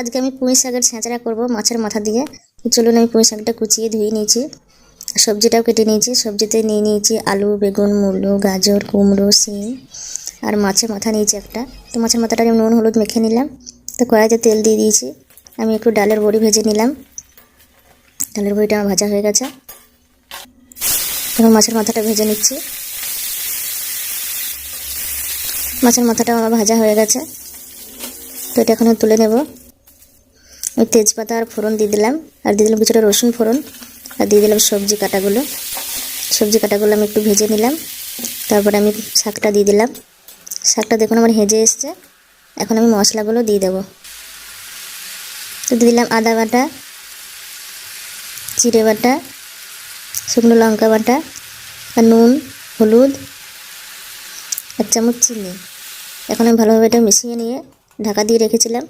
আজকে আমি পুঁই শাকের ছেঁচড়া করব মাছের মাথা দিয়ে। তো চলুন আমি পুঁই শাকটা কুচিয়ে ধুয়ে নিয়েছি, সবজিটাও কেটে নিয়েছি। সবজিতে নিয়ে নিয়েছি আলু, বেগুন, মূলো, গাজর, কুমড়ো, শিম আর মাছের মাথা নিয়েছি একটা। তো মাছের মাথাটা আমি নুন হলুদ মেখে নিলাম। তো কড়াইতে তেল দিয়ে দিয়েছি। আমি একটু ডালের বড়ি ভেজে নিলাম। ডালের বড়িটা আমার ভাজা হয়ে গেছে। এখন মাছের মাথাটা ভেজে নিচ্ছি। মাছের মাথাটা আমার ভাজা হয়ে গেছে, তো এটা এখন তুলে নেব। আমি তেজপাতা আর ফোড়ন দিয়ে দিলাম, আর দিয়ে দিলাম কিছুটা রসুন ফোড়ন, আর দিয়ে দিলাম সবজি কাটাগুলো। আমি একটু ভেজে নিলাম। তারপরে আমি শাকটা দিয়ে দিলাম। শাকটা দেখুন আমার হেজে এসছে। এখন আমি মশলাগুলো দিয়ে দেবো। তো দিয়ে দিলাম আদা বাটা, জিরে বাটা, শুকনো লঙ্কা বাটা, আর নুন, হলুদ, 1 চামচ চিনি। এখন আমি ভালোভাবে এটা মিশিয়ে নিয়ে ঢাকা দিয়ে রেখেছিলাম।